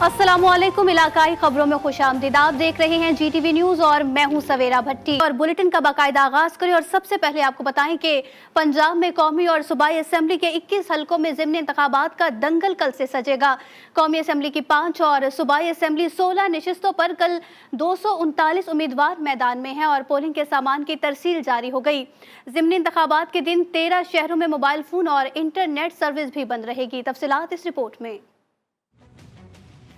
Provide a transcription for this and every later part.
अस्सलामुअलैकुम। इलाकाई खबरों में खुशामदीद। आप देख रहे हैं GTV न्यूज और मैं हूं सवेरा भट्टी। और बुलेटिन का बाकायदा आगाज करें और सबसे पहले आपको बताएं कि पंजाब में कौमी और सूबाई असेंबली के 21 हलकों में ज़िमनी इंतखाबात का दंगल कल से सजेगा। कौमी असेंबली की 5 और सूबाई असेंबली 16 नशिस्तों पर कल 239 उम्मीदवार मैदान में हैं और पोलिंग के सामान की तरसील जारी हो गई। ज़िमनी इंतखाबात के दिन 13 शहरों में मोबाइल फोन और इंटरनेट सर्विस भी बंद रहेगी। तफसीलात इस रिपोर्ट में।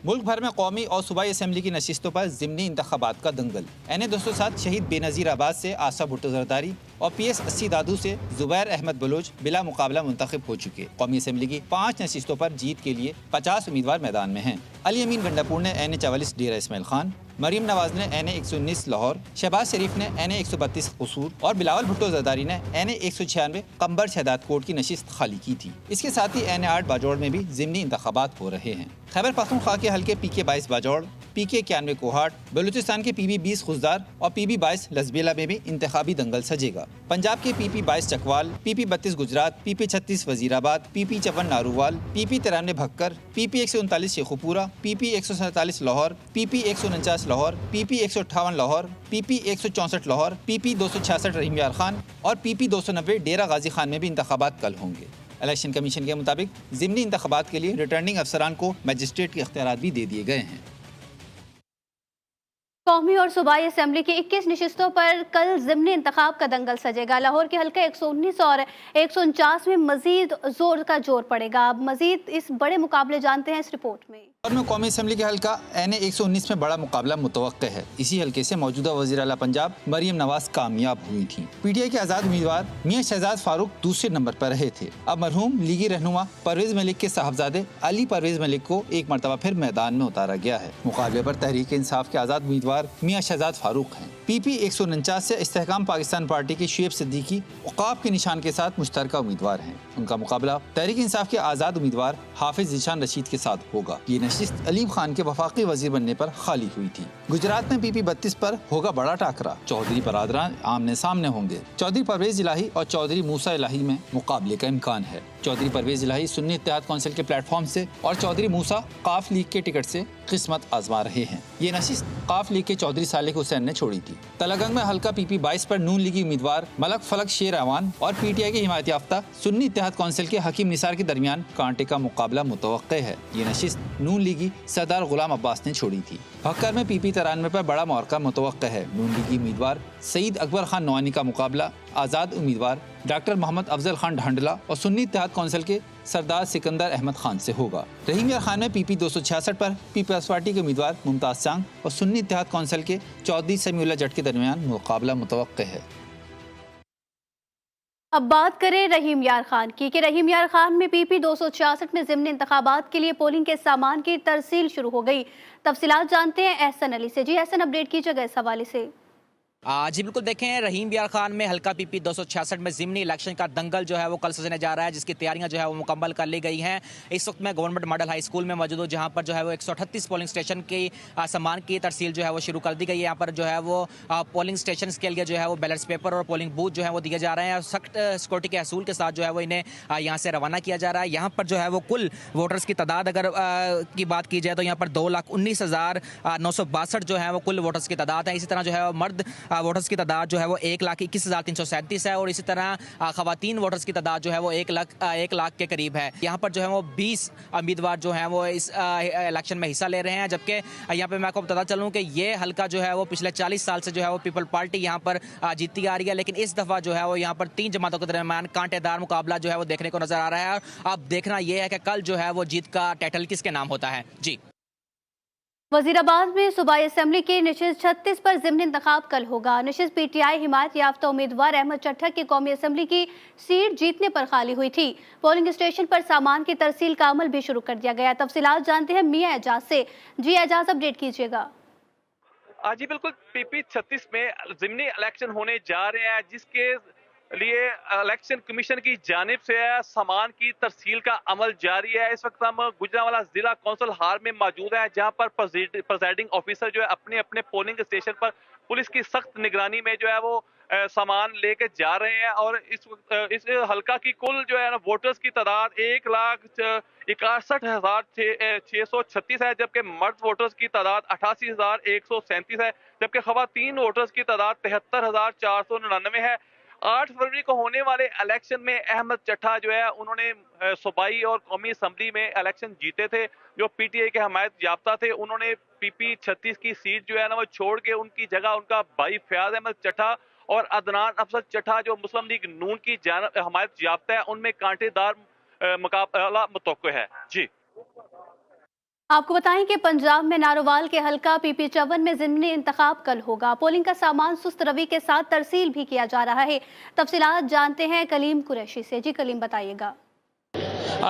मुल्क भर में कौमी और सूबाई असेंबली की नशिस्तों पर ज़िमनी इंतखाबात का दंगल। NA 207 शहीद बेनज़ीर आबाद से आसा भुट्टो जरदारी और PS 80 दादू से जुबैर अहमद बलोच बिला मुकाबला मुंतखब हो चुके। कौमी असेंबली की 5 नशिस्तों पर जीत के लिए 50 उम्मीदवार मैदान में हैं। अली अमीन गंडापुर ने NA 44 डेरा इस्माइल खान, मरीम नवाज ने NA 119 लाहौर, शहबाज शरीफ ने NA 132 कसूर और बिलावल भुट्टो जरदारी ने NA 196 कंबर शहदाद कोट की नशिस्त खाली की थी। इसके साथ ही NA 8 बाजौड़ में भी ज़िमनी इंतखाबात हो रहे हैं। खैबर पख्तूनख्वा के हल्के PK 22 बाजौड़, PK 91 कोहाट, बलूचिस्तान के PB 20 खुजदार और PB 22 लसबेला में भी इंतखाबी दंगल सजेगा। पंजाब के PP 22 Chakwal, PP 32 Gujarat, PP 36 Wazirabad, PP 54 नारूवाल, PP 93 Bhakkar, PP 139 Sheikhupura, PP 147 Lahore, PP 149 Lahore, PP 158 Lahore, PP 164 Lahore, PP 266 रहीम यार खान और PP 290 डेरा गाजी खान में भी इंतखाबात कल होंगे। इलेक्शन कमीशन के मुताबिक ज़िमनी इंतखाबात के लिए रिटर्निंग अफसरान को मजिस्ट्रेट के इख्तियारात भी दे दिए गए हैं। कौमी और सूबाई असेंबली की 21 नशिस्तों पर कल ज़िमनी इंतखाब का दंगल सजेगा। लाहौर के हल्का 119 और 149 में मजीद जोर का जोर पड़ेगा। अब मजीद इस बड़े मुकाबले जानते हैं इस रिपोर्ट में। और में कौमी असेंबली के हल्का NA 119 में बड़ा मुकाबला मुतवक्के है। इसी हल्के से मौजूदा वज़ीर आला पंजाब मरीम नवाज कामयाब हुई थी। PTI के आज़ाद उम्मीदवार मियां शहजाद फारूक दूसरे नंबर पर रहे थे। अब मरहूम लीगी रहनुमा परवेज मलिक के साहबजादे अली परवेज मलिक को एक मरतबा फिर मैदान में उतारा गया है। मुकाबले पर तहरीक इंसाफ के आज़ाद उम्मीदवार मियां शहजाद फारूक हैं। PP 149 से इस्तेहकाम पाकिस्तान पार्टी के शुएब सिद्दीकी औकाफ के निशान के साथ मुश्तरका उम्मीदवार हैं। उनका मुकाबला तहरीक इंसाफ के आज़ाद उम्मीदवार हाफिज जीशान रशीद के साथ होगा। ये नशिस्त अलीम खान के वफाकी वजीर बनने पर खाली हुई थी। गुजरात में PP 32 पर होगा बड़ा टाकरा। चौधरी बरादरान आमने सामने होंगे। चौधरी परवेज इलाही और चौधरी मूसा इलाही में मुकाबले का इम्कान है। चौधरी परवेज इलाही सुन्नी इत्तेहाद कौंसिल के प्लेटफॉर्म से और चौधरी मूसा काफ लीग के टिकट से किस्मत आजमा रहे हैं। ये नशिस्त काफ लीग के चौधरी सालिक हुसैन ने छोड़ी थी। तलागंग में हल्का PP 22 पर नून लीगी उम्मीदवार मलक फलक शेर अवान और PTI के हिमायत याफ्ता सुन्नी इत्तेहाद कौंसिल के हकीम निसार के दरमियान कांटे का मुकाबला मुतवक्के है। ये नशिस्त नून लीगी सरदार गुलाम अब्बास ने छोड़ी थी। भक्कर में PP 93 पर बड़ा मौका मुतवक्के है। नून लीगी उम्मीदवार सईद अकबर खान नवानी का मुकाबला आज़ाद उम्मीदवार डॉक्टर मोहम्मद अफजल खान ढांडला और सुन्नी इत्तेहाद कौंसिल के सरदार सिकंदर अहमद खान से होगा। रहीम यार खान में PP 266 पर पीपल्स पार्टी के उम्मीदवार मुमताज सांग और सुन्नी इत्तेहाद कौंसिल के चौधरी समीउल्लाह जट के दरमियान मुकाबला मुतवक्के है। अब बात करें रहीम यार खान की कि रहीम यार खान में PP 266 में ज़िमनी इंतखाबात के लिए पोलिंग के सामान की तरसील शुरू हो गई। तफसीलात जानते हैं एहसन अली से। जी एहसन, अपडेट कीजिएगा इस हवाले से। जी बिल्कुल, देखें रहीम यार खान में हल्का PP 266 में ज़िमनी इलेक्शन का दंगल जो है वो कल सजने जा रहा है, जिसकी तैयारियां जो है वो मुकम्मल कर ली गई हैं। इस वक्त मैं गवर्नमेंट मॉडल हाई स्कूल में मौजूद हूँ, जहाँ पर जो है वो 138 पोलिंग स्टेशन की सामान की तरसील जो है वो शुरू कर दी गई है। यहाँ पर जो है वो पोलिंग स्टेशन के लिए जो है वो बैलेट पेपर और पोलिंग बूथ जो है वो दिए जा रहे हैं और सख्त सिक्योरिटी के असूल के साथ जो है वो इन्हें यहाँ से रवाना किया जा रहा है। यहाँ पर जो है वो कुल वोटर्स की तादाद अगर की बात की जाए तो यहाँ पर 2,19,962 जो है वो कुल वोटर्स की तादाद है। इसी तरह जो है वो मर्द वोटर्स की तादाद जो है वो 1,21,337 है और इसी तरह खवातीन वोटर्स की तादाद जो है वो 1 लाख के करीब है। यहाँ पर जो है वो 20 उम्मीदवार जो हैं वो इस इलेक्शन में हिस्सा ले रहे हैं, जबकि यहाँ पे मैं आपको बताता चलूँ कि ये हल्का जो है वो पिछले 40 साल से जो है वो पीपल पार्टी यहाँ पर जीतती आ रही है, लेकिन इस दफ़ा जो है वो यहाँ पर 3 जमातों के दरमियान कांटेदार मुकाबला जो है वो देखने को नजर आ रहा है। अब देखना यह है कि कल जो है वो जीत का टाइटल किसके नाम होता है। जी, वजीराबाद में सूबाई असेंबली की नशिस्त 36 पर ज़िमनी इंतखाब कल होगा। नशिस्त PTI हिमायत याफ्ता उम्मीदवार अहमद चट्ठर की कौमी असेंबली की सीट जीतने पर खाली हुई थी। पोलिंग स्टेशन पर सामान की तरसील का अमल भी शुरू कर दिया गया। तफसीलात जानते हैं मियां एजाज से। जी एजाज, अपडेट कीजिएगा। जी बिल्कुल, PP 36 में ज़िमनी इलेक्शन होने जा रहे हैं, जिसके लिए इलेक्शन कमीशन की जानिब से सामान की तरसील का अमल जारी है। इस वक्त हम गुजरांवाला जिला कौंसिल हाल में मौजूद है, जहां पर प्रेसिडिंग ऑफिसर जो है अपने अपने पोलिंग स्टेशन पर पुलिस की सख्त निगरानी में जो है वो सामान लेके जा रहे हैं। और इस वक्त इस हलका की कुल जो है ना वोटर्स की तादाद 1,61,636 है, जबकि मर्द वोटर्स की तादाद 88,137 है, जबकि खवातीन वोटर्स की तादाद 73,499 है। 8 फरवरी को होने वाले इलेक्शन में अहमद चट्ठा जो है उन्होंने सूबाई और कौमी असम्बली में इलेक्शन जीते थे, जो पीटीआई के हमायत याफ्ता थे। उन्होंने पीपी 36 की सीट जो है ना वो छोड़ के उनकी जगह उनका भाई फयाज अहमद चट्ठा और अदनान अफजल चट्ठा जो मुस्लिम लीग नून की हमायत याफ्ता है, उनमें कांटेदार मुकाबला मुतवक्को है। जी आपको बताएं कि पंजाब में नारोवाल के हलका पीपी 54 में ज़िमनी इंतखाब कल होगा। पोलिंग का सामान सुस्त रवि के साथ तरसील भी किया जा रहा है। तफसीलात जानते हैं कलीम कुरैशी से। जी कलीम, बताइएगा।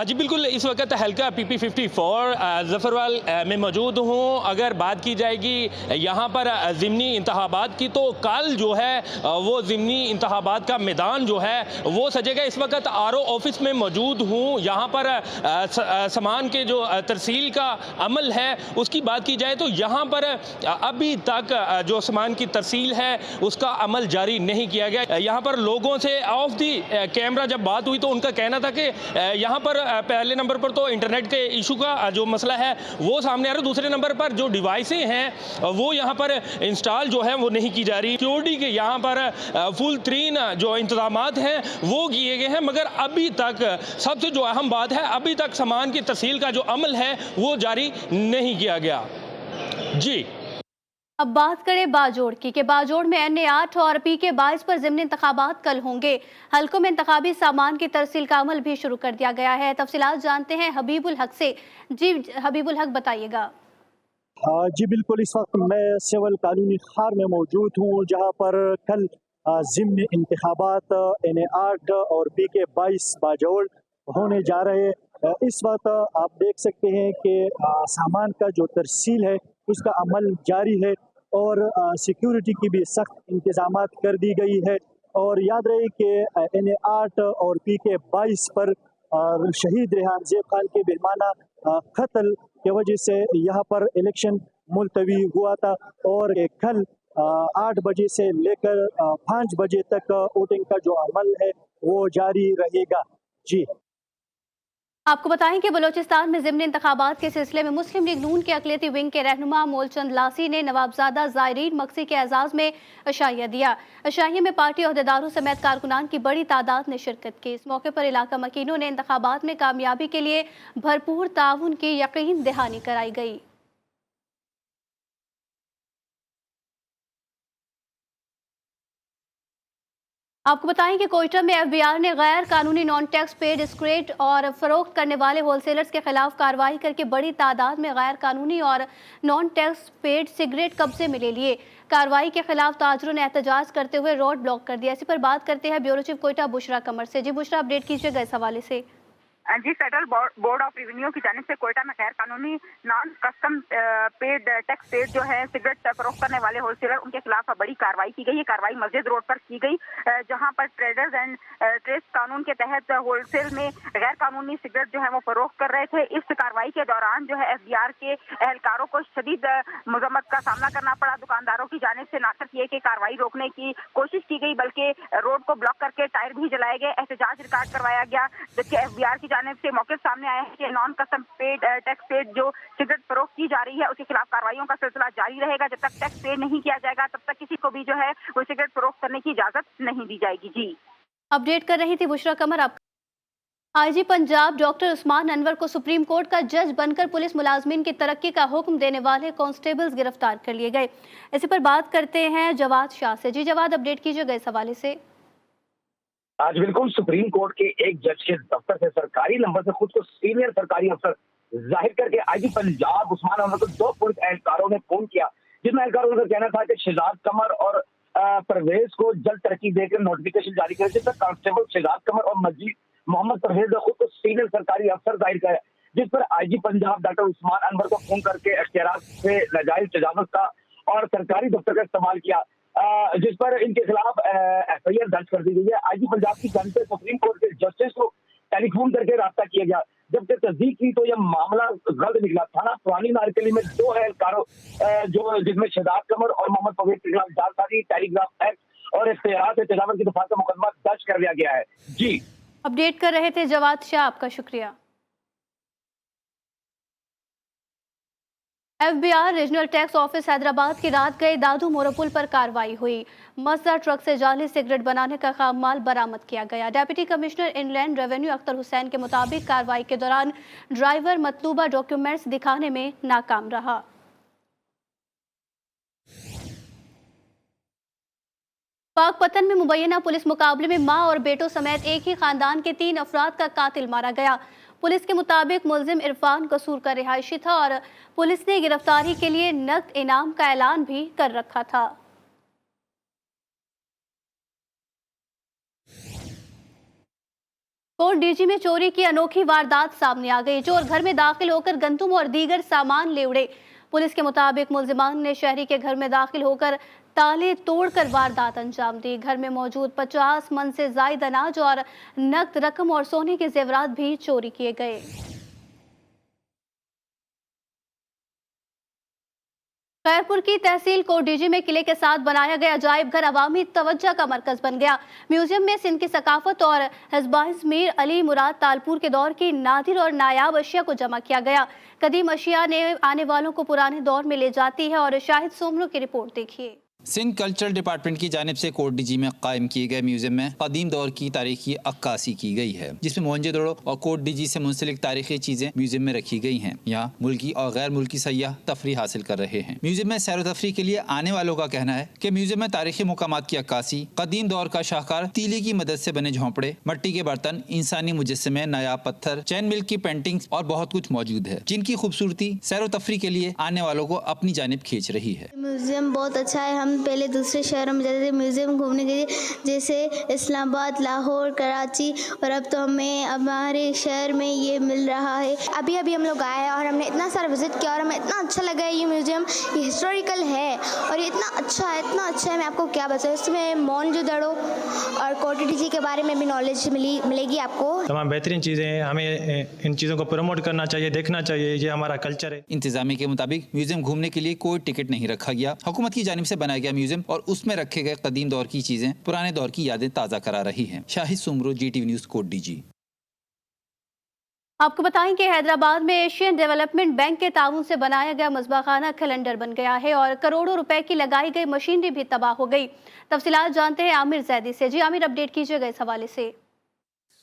जी बिल्कुल, इस वक्त हल्का पीपी 54 जफरवाल में मौजूद हूँ। अगर बात की जाएगी यहाँ पर ज़िमनी इंतखाबात की, तो कल जो है वो ज़िमनी इंतखाबात का मैदान जो है वो सजेगा। इस वक्त आरओ ऑफिस में मौजूद हूँ। यहाँ पर सामान के जो तरसील का अमल है उसकी बात की जाए तो यहाँ पर अभी तक जो सामान की तरसील है उसका अमल जारी नहीं किया गया। यहाँ पर लोगों से ऑफ दी कैमरा जब बात हुई तो उनका कहना था कि यहाँ पर पहले नंबर पर तो इंटरनेट के इशू का जो मसला है वो सामने आ रहा है, दूसरे नंबर पर जो डिवाइसें हैं वो यहाँ पर इंस्टॉल जो है वो नहीं की जा रही। सिक्योरिटी के यहाँ पर फुल तरीन जो इंतजामात हैं वो किए गए हैं, मगर अभी तक सबसे जो अहम बात है, अभी तक सामान की तहसील का जो अमल है वो जारी नहीं किया गया। जी अब बात करें बाजोड़ की, कि बाजोड़ में NA8 और PK22 पर ज़िमनी इंतखाबात कल होंगे। हल्कों में इंतखाबी सामान की तरसील का अमल भी शुरू कर दिया गया है। तफसीलात जानते हैं हबीबुल हक से। जी हबीबुल हक, बताइएगा। जी बिल्कुल, इस वक्त मैं सिविल कानूनी खार में मौजूद हूँ, जहाँ पर कल ज़िमनी इंतखाबात NA8 और PK22 बाजोड़ होने जा रहे हैं। इस वक्त आप देख सकते हैं कि सामान का जो तरसील है उसका अमल जारी है और सिक्योरिटी की भी सख्त इंतजामात कर दी गई है। और याद रहे कि NA8 और PK22 पर शहीद रेहान ज़ेब खान के बेरहमाना कत्ल की वजह से यहाँ पर इलेक्शन मुलतवी हुआ था और कल 8 बजे से लेकर 5 बजे तक वोटिंग का जो अमल है वो जारी रहेगा। जी आपको बताएं कि बलोचिस्तान में ज़िमनी इंतखाबात के सिलसिले में मुस्लिम लीग नून के अक़लियती विंग के रहनुमा मोलचंद लासी ने नवाबजादा ज़ायरीन मक्सी के एजाज़ में अशाइया दिया। अशाइया में पार्टी अहदेदारों समेत कारकुनान की बड़ी तादाद ने शिरकत की। इस मौके पर इलाका मकीनों ने इंतखाबात में कामयाबी के लिए भरपूर ताउन की यकीन दहानी कराई गई। आपको बताएं कि कोयटा में FBI ने गैर कानूनी नॉन टैक्स पेड स्क्रेट और फरोख्त करने वाले होलसेलर्स के खिलाफ कार्रवाई करके बड़ी तादाद में गैर कानूनी और नॉन टैक्स पेड सिगरेट कब्जे में ले लिए। कार्रवाई के खिलाफ ताजरों ने एहतजाज करते हुए रोड ब्लॉक कर दिया। इसी पर बात करते हैं ब्यूरो चीफ कोयटा बुशरा कमर से। जी बुशरा, अपडेट कीजिएगा इस हवाले से। जी, फेडरल बोर्ड ऑफ रेवेन्यू की जानिब से कोयटा में गैर कानूनी non custom paid tax paid जो है सिगरेट फरोख्त करने वाले होलसेलर, उनके खिलाफ बड़ी कार्रवाई की गई। ये कार्रवाई मस्जिद रोड पर की गई, जहां पर ट्रेडर्स एंड ट्रेस कानून के तहत होलसेल में गैर कानूनी सिगरेट जो है वो फरोख्त कर रहे थे। इस कार्रवाई के दौरान जो है FBR के एहलकारों को शदीद मजम्मत का सामना करना पड़ा। दुकानदारों की जानिब से ना सिर्फ ये कि कार्रवाई रोकने की कोशिश की गई, बल्कि रोड को ब्लॉक करके टायर भी जलाए गए, एहतजाज रिकॉर्ड करवाया गया। जबकि FBR की जानिब से मौके सामने आया है कि non custom paid tax paid जो सिगरेट फरोख्त की जा रही है उसके खिलाफ कार्रवाइयों का सिलसिला जारी रहेगा। जब तक टैक्स पेड नहीं किया जाएगा तब तक किसी को भी जो है वो सिगरेट फरोख्त करने की इजाजत नहीं दी जाएगी। जी अपडेट कर रही थी बुशरा कमर। आप IG पंजाब डॉक्टर उस्मान अनवर को सुप्रीम कोर्ट का जज बनकर पुलिस मुलाजमीन की तरक्की का हुक्म देने वाले कांस्टेबल्स गिरफ्तार कर लिए गए। इसी पर बात करते हैं जवाद शाह से। जी जवाद, अपडेट कीजिएगा इस हवाले से। आज बिल्कुल सुप्रीम कोर्ट के एक जज के दफ्तर से सरकारी नंबर से खुद को सीनियर सरकारी अफसर जाहिर करके IG पंजाब उस्मान अनवर को 2 पुलिस एहलकारों ने फोन किया, जिसमें एहलकारों का कहना था कि शहजाद कमर और परवेज को जल्द तरक्की देकर नोटिफिकेशन जारी करे, जिसमें कांस्टेबल शहजाद कमर और मजीद मोहम्मद परवेज ने खुद को सीनियर सरकारी अफसर जाहिर किया, जिस पर IG पंजाब डॉक्टर उस्मान अनवर को फोन करके अख्तियारात से नाजायज तजावुज का और सरकारी दफ्तर का इस्तेमाल किया, जिस पर इनके खिलाफ FIR दर्ज कर दी गई है। IG पंजाब की जानिब से सुप्रीम कोर्ट के जस्टिस को टेलीफोन करके रास्ता किया गया। जबकि तस्दीक की तो यह मामला गलत निकला। थाना पुरानी नारकली में 2 एहलकारों जिसमें शहजाद कमर और मोहम्मद परवेज के खिलाफ जालसाजी, टेलीग्राफ एक्ट और इख्तियारात से तजावुज़ की दफात का मुकदमा दर्ज कर लिया गया है। जी अपडेट कर रहे थे जवाद शाह, आपका शुक्रिया। FBI regional tax office Hyderabad की रात गए दादू मोरोपुल पर कार्रवाई हुई। मजदा ट्रक से जाली सिगरेट बनाने का खाम माल बरामद किया गया। Deputy commissioner inland revenue Akhtar Hussain के मुताबिक कार्रवाई के दौरान ड्राइवर मतलूबा डॉक्यूमेंट्स दिखाने में नाकाम रहा। पाकपतन में मुबैना पुलिस मुकाबले में मां और बेटों समेत एक ही खानदान के 3 अफराद का कातिल मारा गया। पुलिस के मुताबिक मुलजिम इरफान कसूर का रिहायशी था और पुलिस ने गिरफ्तारी के लिए नकद इनाम का ऐलान भी कर रखा था। कोट डीजी में चोरी की अनोखी वारदात सामने आ गई। चोर घर में दाखिल होकर गंदम और दीगर सामान ले उड़े। पुलिस के मुताबिक मुलजिमान ने शहरी के घर में दाखिल होकर ताले तोड़कर वारदात अंजाम दी। घर में मौजूद 50 मन से जायद अनाज और नकद रकम और सोने के जेवरात भी चोरी किए गए। खैरपुर की तहसील कोट डीजी में किले के साथ बनाया गया अजायब घर अवामी तवज्जो का मरकज बन गया। म्यूजियम में सिंध की सकाफत और हज़बाइज मीर अली मुराद तालपुर के दौर की नादिर और नायाब अशिया को जमा किया गया। कदीम अशिया ने आने वालों को पुराने दौर में ले जाती है और शाहिद सोमरो की रिपोर्ट देखिए। सिंध कल्चरल डिपार्टमेंट की जानिब से कोट डीजी में कायम किए गए म्यूजियम में कदीम दौर की तारीखी अक्कासी की गई है, जिसमें मोहनजोदड़ो और कोट डीजी से मुंसलिक तारीखी चीजें म्यूजियम में रखी गई हैं। यहाँ मुल्की और गैर मुल्की सयाह तफरी हासिल कर रहे हैं। म्यूजियम में सैर तफरी के लिए आने वालों का कहना है कि म्यूजियम में तारीखी मुकामात की अक्कासी, कदीम दौर का शाहकार तीली की मदद से बने झोंपड़े, मिट्टी के बर्तन, इंसानी मुजस्समे, नायाब पत्थर, चैन मिल्क की पेंटिंग्स और बहुत कुछ मौजूद है, जिनकी खूबसूरती सैर तफरी के लिए आने वालों को अपनी जानिब खींच रही है। म्यूजियम बहुत अच्छा है। हम पहले दूसरे शहरों में जाते थे म्यूजियम घूमने के लिए, जैसे इस्लामाबाद, लाहौर, कराची, और अब तो हमें हमारे शहर में ये मिल रहा है। अभी अभी हम लोग आए और हमने इतना सारा विजिट किया और हमें इतना अच्छा लगा है। ये म्यूजियम ये हिस्टोरिकल है और ये इतना अच्छा है, मैं आपको क्या बताऊँ। इसमें मोहनजोदड़ो और कोट डीजी के बारे में भी नॉलेज मिलेगी आपको। तमाम बेहतरीन चीज़ें हैं, हमें इन चीज़ों को प्रमोट करना चाहिए, देखना चाहिए, ये हमारा कल्चर है। इंतजामिया के मुताबिक म्यूजियम घूमने के लिए कोई टिकट नहीं रखा गया। हुकूमत की जानिब से बनाया गया म्यूजियम और उसमें रखे गए कदीम दौर की चीजें पुराने दौर की यादें ताज़ा करा रही हैं। Shahid Soomro, GTV news, Kot Diji. आपको बताएं कि हैदराबाद में एशियन डेवलपमेंट बैंक के ताउन से बनाया गया मस्बाखाना कैलेंडर बन गया है और करोड़ों रुपए की लगाई गई मशीनरी भी तबाह हो गई। तफसीलात जानते हैं आमिर जैदी से। जी आमिर, अपडेट कीजिएगा इस हवाले से।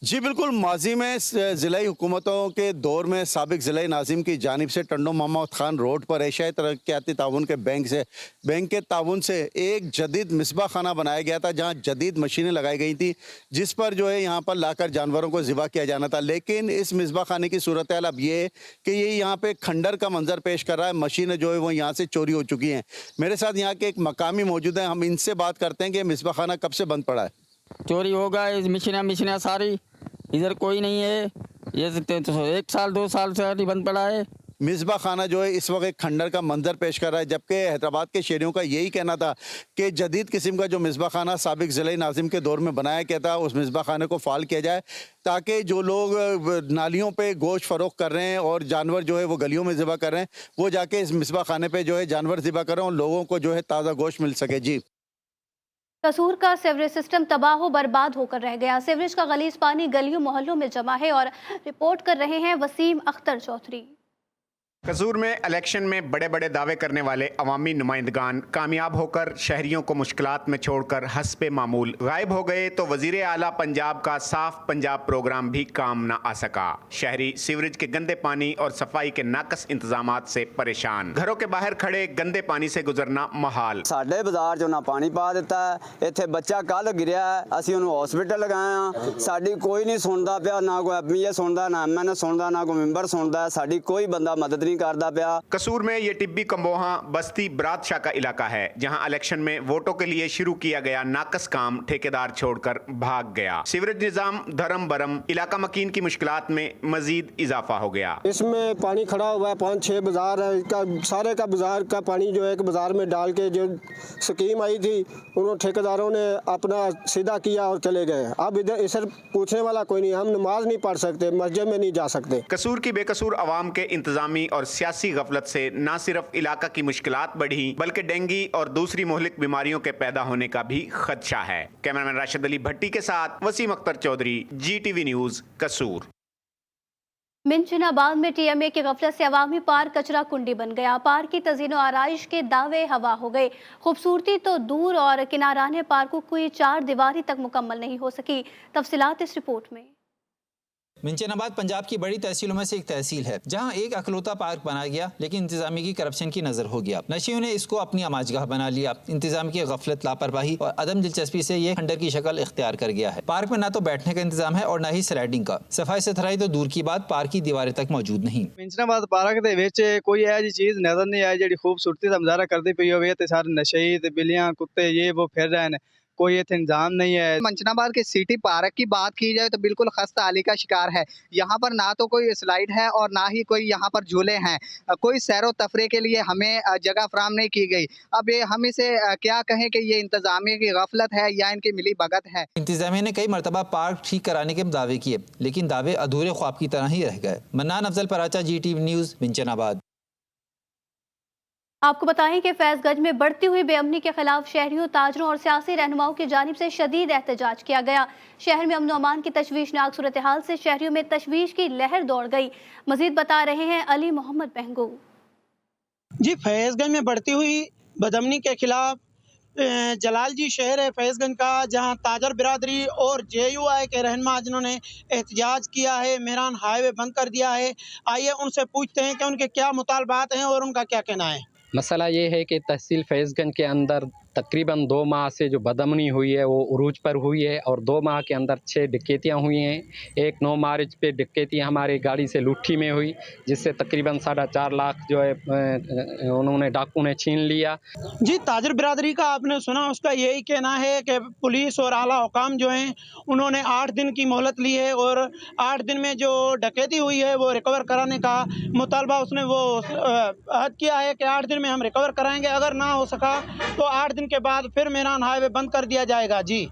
जी बिल्कुल, माजी में ज़िलाई हुकूमतों के दौर में साबिक ज़िलाई नाज़िम की जानिब से टंडो मोहम्मद खान रोड पर एशियाई तरक्याती ताउन के बैंक के ताउन से एक जदीद मिसबा खाना बनाया गया था, जहां जदीद मशीनें लगाई गई थी, जिस पर जो है यहाँ पर लाकर जानवरों को ज़िबा किया जाना था। लेकिन इस मिसबा खाने की सूरत हाल अब ये है कि ये यहाँ पर खंडर का मंजर पेश कर रहा है। मशीनें जो है वो यहाँ से चोरी हो चुकी हैं। मेरे साथ यहाँ के एक मकामी मौजूद हैं, हम इनसे बात करते हैं कि मिसबा खाना कब से बंद पड़ा है। चोरी हो गए, मशीनें सारी इधर कोई नहीं है। ये 1 साल 2 साल से बंद पड़ा है। मिसबा खाना जो है इस वक्त एक खंडर का मंजर पेश कर रहा है, जबकि हैदराबाद के शहरियों का यही कहना था कि जदीद किस्म का जो मिसबा खाना साबिक ज़िले नाज़िम के दौर में बनाया गया था, उस मिसबा खाने को फ़ाल किया जाए, ताकि जो लोग नालियों पे गोश्त फ़रोख्त कर रहे हैं और जानवर जो है वो गलियों में ज़िबा कर रहे हैं, वो जाके इस मिसबा खाने पर जो है जानवर ज़िबा कर रहे हैं और लोगों को जो है ताज़ा गोश्त मिल सके। जी, कसूर का सीवरेज सिस्टम तबाह बर्बाद होकर रह गया। सीवरेज का गलीज पानी गलियों मोहल्लों में जमा है और रिपोर्ट कर रहे हैं वसीम अख्तर चौधरी। कसूर में इलेक्शन में बड़े बड़े दावे करने वाले अवामी नुमाइंदगान कामयाब होकर शहरियों को मुश्किलात में छोड़कर हस्बे मामूल गायब हो गए, तो वजीर आला पंजाब का साफ पंजाब प्रोग्राम भी काम न आ सका। शहरी सीवरेज के गंदे पानी और सफाई के नाकस इंतजामात से परेशान, घरों के बाहर खड़े गंदे पानी से गुजरना महाल। साडे बाजार चो ना पानी पा दिता है, इत्थे बच्चा कल गिरिया है, असीं उहनूं हॉस्पिटल लगाया, साडी कोई नहीं सुनदा पिया, ना कोई MLA सुनदा, ना MN सुनदा, ना कोई मैंबर सुनदा, साडी कोई बंदा मदद करदा पिया। कसूर में ये टिब्बी कम्बोहा बस्ती बरादशाह का इलाका है, जहां इलेक्शन में वोटों के लिए शुरू किया गया नाकस काम ठेकेदार छोड़कर भाग गया। सीवरेज निजाम धर्म बरम, इलाका मकीन की मुश्किलात में मजीद इजाफा हो गया। इसमें पानी खड़ा हुआ है, 5-6 बाजार है, इसका सारे का बाजार का पानी जो है एक बाजार में डाल के जो स्कीम आई थी उन्होंने ठेकेदारों ने अपना सीधा किया और चले गए। अब इधर इसे पूछने वाला कोई नहीं, हम नमाज नहीं पढ़ सकते, मस्जिद में नहीं जा सकते। कसूर की बेकसूर अवाम के इंतजामी और सियासी गफलत से न सिर्फ इलाका की मुश्किलात बढ़ी बल्कि डेंगू और दूसरी मोहलिक बीमारियों के पैदा होने का भी खदशा है। कैमरामैन राशिद अली भट्टी के साथ वसीम अख्तर चौधरी, GTV न्यूज, कसूर। मिंचनाबाद में टीएमए की गफलत से अवामी पार्क कचरा कुंडी बन गया। पार्क की तज़ीनो आराइश के दावे हवा हो गए। खूबसूरती तो दूर और किनाराने पार्कों की 4 दीवारी तक मुकम्मल नहीं हो सकी। तफसीलात इस रिपोर्ट में। मिंचनाबाद पंजाब की बड़ी तहसीलों में से एक तहसील है जहां एक अकलौता पार्क बनाया गया, लेकिन इंतजामी की करप्शन की नजर हो गया। नशियों ने इसको अपनी आमाजगाह बना लिया। इंतजाम की गफलत, लापरवाही और अदम दिलचस्पी से ये खंडर की शक्ल इख्तियार कर गया है। पार्क में ना तो बैठने का इंतजाम है और ना ही स्लाइडिंग का। सफाई सुथराई तो दूर की बात, पार्क की दीवारें तक मौजूद नहीं। मिंचनाबाद पार्क दे विच कोई ऐसी चीज नजर नहीं आई जिहड़ी खूबसूरती दा मुजाहरा करदी पई होवे। ते सारे नशई ते बिल्लियां कुत्ते ये वो फिर रहे हैं, कोई इत्थे इंतजाम नहीं है। मंचनाबाद के सिटी पार्क की बात की जाए तो बिल्कुल खस्ता हाली का शिकार है। यहाँ पर ना तो कोई स्लाइड है और ना ही कोई यहाँ पर झूले हैं। कोई सैरो तफरी के लिए हमें जगह फराहम नहीं की गई। अब ये हम इसे क्या कहें कि ये इंतजामिया की गफलत है या इनकी मिली भगत है। इंतजामिया ने कई मरतबा पार्क ठीक कराने के दावे किए, लेकिन दावे अधूरे ख्वाब की तरह ही रह गए। Mannan Afzal Paracha, GTV news, Minchinabad. आपको बताएं कि फैजगंज में बढ़ती हुई बेअमनी के खिलाफ शहरियों, ताजरों और सियासी रहनुमाओं की जानिब से शदीद एहतजाज किया गया। शहर में अमन अमान की तशवीशनाक सूरत हाल से शहरियों में तशवीश की लहर दौड़ गई। मजीद बता रहे हैं अली मोहम्मद महंगू। जी, फैजगंज में बढ़ती हुई बदअमनी के खिलाफ जलाल जी शहर है फैजगंज का, जहां ताजर बिरादरी और JUI के रहनुमा जिन्होंने एहतजाज किया है, मेहरान हाईवे बंद कर दिया है। आइए उनसे पूछते हैं कि उनके क्या मुतालबात हैं और उनका क्या कहना है। मसला ये है कि तहसील फैज़गंज के अंदर तकरीबन 2 माह से जो बदअमनी हुई है वो उरूज पर हुई है और 2 माह के अंदर 6 डकैतियाँ हुई हैं। एक 9 मार्च पे डकैती हमारी गाड़ी से लुट्ठी में हुई, जिससे तकरीबन 4.5 लाख जो है उन्होंने डाकू ने छीन लिया। जी, ताजर बिरादरी का आपने सुना, उसका यही कहना है कि पुलिस और आला हुकाम जो हैं उन्होंने 8 दिन की मोहलत ली है और 8 दिन में जो डकैती हुई है वो रिकवर कराने का मुतालबा उसने वो अहद किया है कि 8 दिन में हम रिकवर कराएंगे। अगर ना हो सका तो 8 दिन के बाद फिर मेहरान हाईवे बंद कर दिया जाएगा। जी,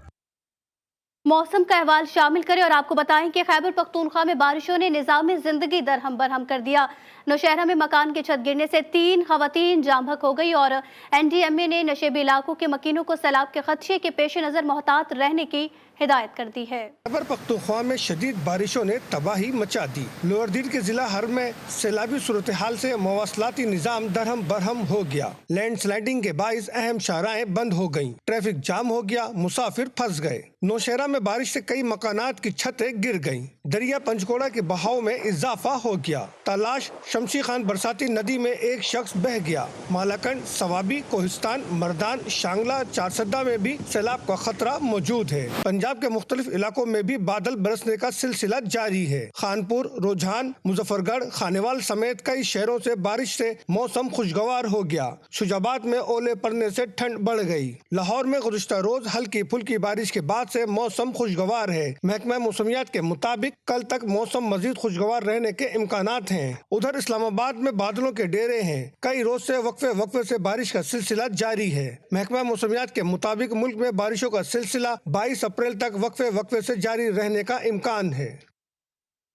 मौसम का अहवाल शामिल करें और आपको बताएं कि खैबर पख्तूनख्वा में बारिशों ने निज़ाम जिंदगी दरहम बरहम कर दिया। नौशहरा में मकान की छत गिरने से 3 खवातीन जामबहक हो गई और NDMA ने नशेबी इलाकों के मकीनों को सैलाब के खदशे के पेश नज़र मोहतात रहने की हिदायत कर दी है। खैबर पख्तूनख्वा में शदीद बारिशों ने तबाही मचा दी। लोअर दिल के जिला हर में सैलाबी सूरत हाल से मवासलाती निजाम दरहम बरहम हो गया। लैंड स्लाइडिंग के बाइस अहम शाहराएं बंद हो गयी, ट्रैफिक जाम हो गया, मुसाफिर फंस गए। नौशहरा में बारिश से कई मकानात की छतें गिर गयी। दरिया पंचकोड़ा के बहाव में इजाफा हो गया। तलाश शमशी खान बरसाती नदी में एक शख्स बह गया। मालाकंड, सवाबी, कोहिस्तान, मर्दान, शांगला, चारसद्दा में भी सैलाब का खतरा मौजूद है। पंजाब के मुख्तलिफ इलाकों में भी बादल बरसने का सिलसिला जारी है। खानपुर, रुझान, मुजफ्फरगढ़, खानेवाल समेत कई शहरों से बारिश से मौसम खुशगवार हो गया। शुजाबाद में ओले पड़ने से ठंड बढ़ गई। लाहौर में गुज़िश्ता रोज हल्की फुल्की बारिश के बाद से मौसम खुशगवार है। महकमा मौसमियात के मुताबिक कल तक मौसम मजीद खुशगवार रहने के इम्कानात हैं। उधर इस्लामाबाद में बादलों के डेरे हैं। कई रोज से वक्फे से बारिश का सिलसिला जारी है। महकमा मौसमियात के मुताबिक मुल्क में बारिशों का सिलसिला 22 अप्रैल तक वक्फे से जारी रहने का इम्कान है।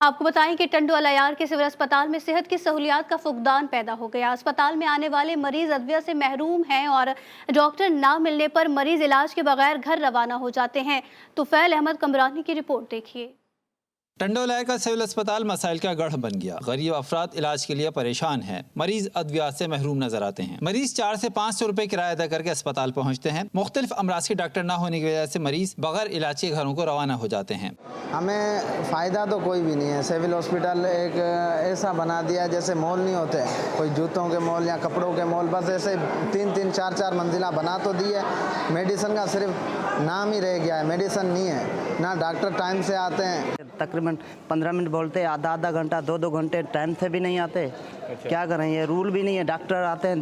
आपको बताएं कि टंडो अलायार के सिविल अस्पताल में सेहत की सहूलियात का फुकदान पैदा हो गया। अस्पताल में आने वाले मरीज अदविया से महरूम हैं और डॉक्टर ना मिलने पर मरीज इलाज के बगैर घर रवाना हो जाते हैं। तुफैल अहमद कमरानी की रिपोर्ट देखिए। टंडो अलायर का सिविल अस्पताल मसाइल का गढ़ बन गया। गरीब अफराद इलाज के लिए परेशान हैं। मरीज अद्वियात से महरूम नजर आते हैं। मरीज 400 से 500 रुपए किराया अदा करके अस्पताल पहुंचते हैं। मुख्तलिफ अमराज के डॉक्टर न होने की वजह से मरीज बगैर इलाज के घरों को रवाना हो जाते हैं। हमें फ़ायदा तो कोई भी नहीं है। सिविल हॉस्पिटल एक ऐसा बना दिया जैसे मॉल नहीं होते, कोई जूतों के मॉल या कपड़ों के मॉल, बस ऐसे 3-3, 4-4 मंजिला बना तो दी है। मेडिसिन का सिर्फ नाम ही रह गया है, मेडिसिन नहीं है, ना डॉक्टर टाइम से आते हैं। तकरीबन 15 मिनट बोलते हैं, आधा घंटा 2 घंटे टाइम से भी नहीं आते। क्या करें, ये रूल भी नहीं है। डॉक्टर आते हैं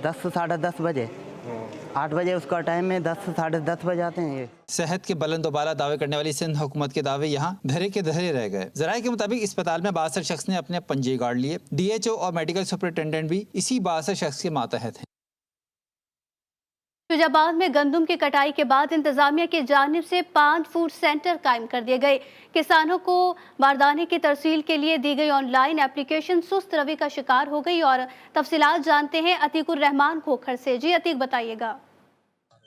10 से 10:30 बजे, 8 बजे उसका टाइम है, 10 से 10:30 बजे आते हैं। ये सेहत के बुलंदोबाला दावे करने वाली सिंध हुकूमत के दावे यहाँ धरे के धरे रह गए। जराये के मुताबिक अस्पताल में 62 शख्स ने अपने पंजे गाड़ लिए। DHO और मेडिकल सुपरिटेंडेंट भी इसी 62 शख्स के मातहत हैं। शुजाबाद में गंदम की कटाई के बाद इंतजामिया की जानिब से 5 फूड सेंटर कायम कर दिए गए। किसानों को बारदाने की तरसील के लिए दी गई ऑनलाइन एप्लीकेशन सुस्त रवि का शिकार हो गई। और तफसीलात जानते हैं अतीकुर रहमान खोखर से। जी अतीक, बताइएगा।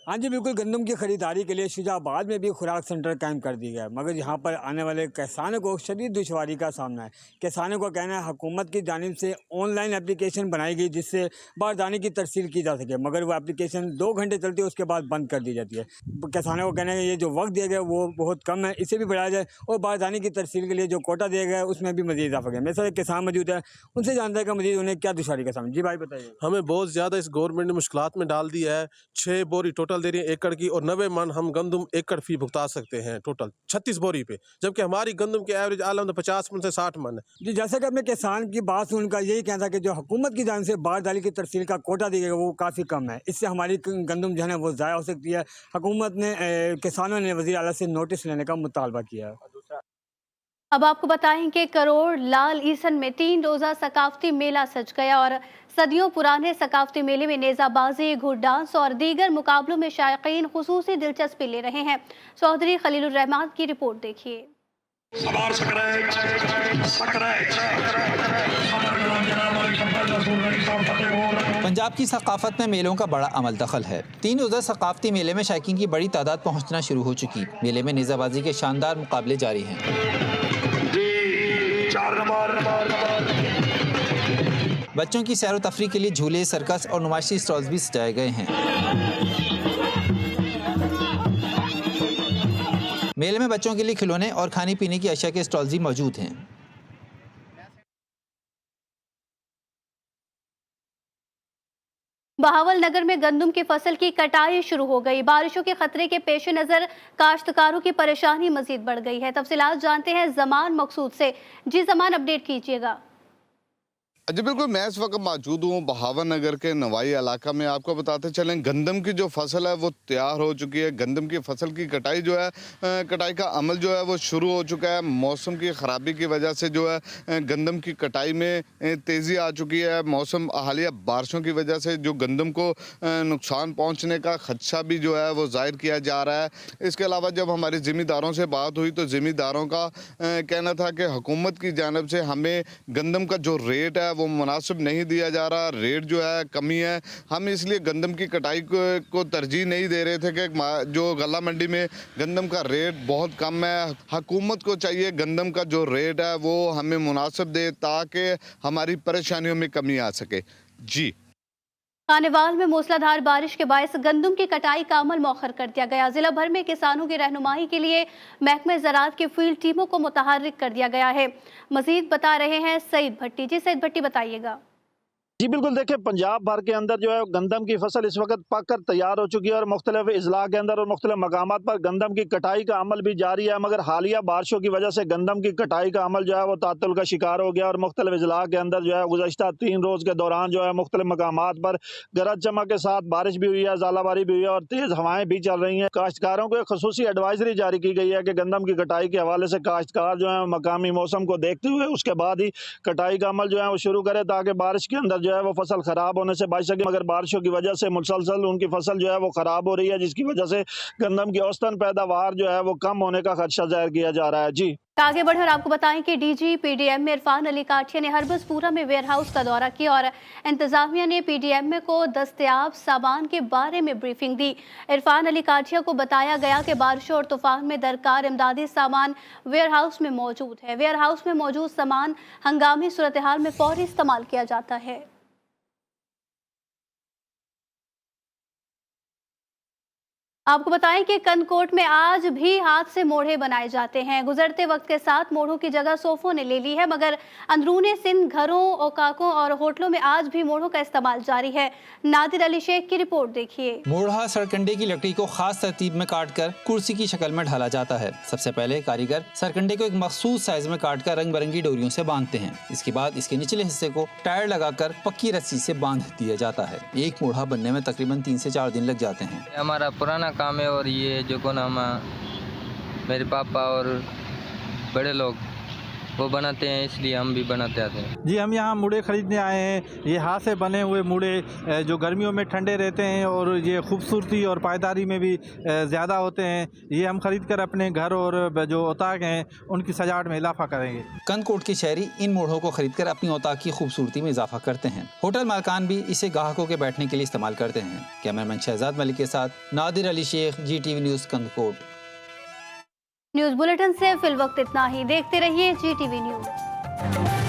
हाँ जी बिल्कुल, गंदम की खरीदारी के लिए शुजाबाद में भी खुराक सेंटर कायम कर दिया गया है, मगर यहाँ पर आने वाले किसानों को शदीद दुश्वारी का सामना है। किसानों को कहना है हुकूमत की जानिब से ऑनलाइन एप्लीकेशन बनाई गई जिससे बारदाने की तरसील की जा सके, मगर वो एप्लीकेशन 2 घंटे चलती है, उसके बाद बंद कर दी जाती है। किसानों को कहना है ये जो वक्त दिया गया वो बहुत कम है, इसे भी बढ़ाया जाए और बारदाने की तरसील के लिए जो कोटा दिया गया है उसमें भी मजीद इजाफा किया। मेरे साथ एक किसान मौजूद है, उनसे जानता है कि मजीद उन्हें क्या दुश्वारी का सामना। जी भाई बताइए। हमें बहुत ज़्यादा इस गवर्नमेंट ने मुश्किलात में डाल दिया है। 6 बोरी टोटल दे रही है एकड़ की और 90 मन हम गंदम एकड़ फी भुगता सकते हैं टोटल 36 बोरी पे, जबकि हमारी गंदम की एवरेज आलम तो 50 मन से 60 मन है। जी, जैसे कि अपने किसान की बात सुन उनका यही कहना था कि जो हुकूमत की जान से बारदाने की तरसील का कोटा दिया गया वो काफ़ी कम है, इससे हमारी गंदम जो है ना वो ज़ाया हो सकती है। हुकूमत ने किसानों ने वज़ीर आला से नोटिस लेने का मुतालबा किया है। अब आपको बताएं कि करोड़ लाल ईसन में 3 रोज़ा सकाफती मेला सज गया और सदियों पुराने सकाफती मेले में नेज़ाबाजी, घुड़ डांस और दीगर मुकाबलों में शायकीन खुसूसी दिलचस्पी ले रहे हैं। चौधरी खलीलुर रहमान की रिपोर्ट देखिए। पंजाब की सकाफत में मेलों का बड़ा अमल दखल है। 3 रोज़ा सकाफती मेले में शायकीन की बड़ी तादाद पहुंचना शुरू हो चुकी। मेले में नेज़ाबाजी के शानदार मुकाबले जारी हैं। बच्चों की सैर व तफरी के लिए झूले, सर्कस और नुमाइशी स्टॉल्स भी सजाए गए हैं। मेले में बच्चों के लिए खिलौने और खाने पीने की अशिया के स्टॉल्स भी मौजूद हैं। बहावल नगर में गंदम की फसल की कटाई शुरू हो गई। बारिशों के खतरे के पेश नजर काश्तकारों की परेशानी मजीद बढ़ गई है। तफसीलात जानते हैं जमान मकसूद से। जी जमान, अपडेट कीजिएगा। जी बिल्कुल, मैं इस वक्त मौजूद हूँ बहावल नगर के नवाई इलाका में। आपको बताते चलें गंदम की जो फसल है वो तैयार हो चुकी है। गंदम की फसल की कटाई जो है, कटाई का अमल जो है वो शुरू हो चुका है। मौसम की ख़राबी की वजह से जो है गंदम की कटाई में तेज़ी आ चुकी है। मौसम हालिया बारिशों की वजह से जो गंदम को नुकसान पहुँचने का खदशा भी जो है वो ज़ाहिर किया जा रहा है। इसके अलावा जब हमारे ज़मींदारों से बात हुई तो ज़मींदारों का कहना था कि हुकूमत की जानिब से हमें गंदम का जो रेट है वो मुनासिब नहीं दिया जा रहा, रेट जो है कमी है। हम इसलिए गंदम की कटाई को तरजीह नहीं दे रहे थे कि जो गला मंडी में गंदम का रेट बहुत कम है। हुकूमत को चाहिए गंदम का जो रेट है वो हमें मुनासिब दे ताकि हमारी परेशानियों में कमी आ सके। जी, खानेवाल में मूसलाधार बारिश के बायस गंदम की कटाई का अमल मौखर कर दिया गया। जिला भर में किसानों की रहनुमाई के लिए महकमे ज़राअत की फील्ड टीमों को मुतहर्रिक कर दिया गया है। मजीद बता रहे हैं सईद भट्टी। जी सईद भट्टी, बताइएगा। जी बिल्कुल, देखिए पंजाब भर के अंदर जो है गंदम की फसल इस वक्त पक कर तैयार हो चुकी है और मुख्तलिफ इजला के अंदर और मुख्तलिफ मकामात पर गंदम की कटाई का अमल भी जारी है। मगर हालिया बारिशों की वजह से गंदम की कटाई का अमल जो है वो तातुल का शिकार हो गया और मुख्तलिफ इजला के अंदर जो है गुज़श्ता 3 रोज़ के दौरान जो है मुख्तलिफ मकामात पर गरज चमक के साथ बारिश भी हुई है, ज़ालाबारी भी हुई है और तेज़ हवाएं भी चल रही हैं। काश्तकारों को एक खुसूसी एडवाइजरी जारी की गई है कि गंदम की कटाई के हवाले से काश्तकार जो है मकामी मौसम को देखते हुए उसके बाद ही कटाई का अमल जो है वो शुरू करे ताकि बारिश के अंदर जो है वो फसल खराब होने से बच सके। मगर बारिशों की वजह से मुसलसल उनकी फसल जो है वो खराब हो रही है, जिसकी वजह से गंदम की औसतन पैदावार जो है वो कम होने का खदशा जाहिर किया जा रहा है। जी आगे बढ़े और आपको बताएं कि डीजी पीडीएम में इरफान अली काठिया ने हरबसपुरा में वेयर हाउस का दौरा किया और इंतजामिया ने पीडीएम को दस्तयाब सामान के बारे में ब्रीफिंग दी। इरफान अली काठिया को बताया गया कि बारिशों और तूफान में दरकार इमदादी सामान वेयर हाउस में मौजूद है। वेयर हाउस में मौजूद सामान हंगामी सूरत हाल में फौरी इस्तेमाल किया जाता है। आपको बताएं कि कनकोट में आज भी हाथ से मोढ़े बनाए जाते हैं। गुजरते वक्त के साथ मोढ़ों की जगह सोफों ने ले ली है, मगर अंदरूने सिंध घरों, औकाकों और होटलों में आज भी मोढ़ों का इस्तेमाल जारी है। नादिर अली शेख की रिपोर्ट देखिए। मोढ़ा सरकंडे की लकड़ी को खास तरतीब में काटकर कुर्सी की शक्ल में ढाला जाता है। सबसे पहले कारीगर सरकंडे को एक मखसूस साइज में काटकर रंग बिरंगी डोरियों से बांधते हैं। इसके बाद इसके निचले हिस्से को टायर लगाकर पक्की रस्सी से बांध दिया जाता है। एक मोढ़ा बनने में तकरीबन 3 से 4 दिन लग जाते हैं। हमारा पुराना काम है और ये जो को नाम मेरे पापा और बड़े लोग वो बनाते हैं, इसलिए हम भी बनाते आते हैं। जी हम यहाँ मुड़े खरीदने आए हैं। ये हाथ से बने हुए मुड़े जो गर्मियों में ठंडे रहते हैं और ये खूबसूरती और पायदारी में भी ज़्यादा होते हैं। ये हम खरीद कर अपने घर और जो औताक हैं उनकी सजावट में इजाफा करेंगे। कंदकोट के शहरी इन मोड़ों को खरीदकर अपनी औताक की खूबसूरती में इजाफा करते हैं। होटल मालकान भी इसे ग्राहकों के बैठने के लिए इस्तेमाल करते हैं। कैमरामैन शहजाद मलिक के साथ Nadir Ali Shaikh, GTV news Kandhkot. News bulletin से फिल वक्त इतना ही। देखते रहिए GTV न्यूज़।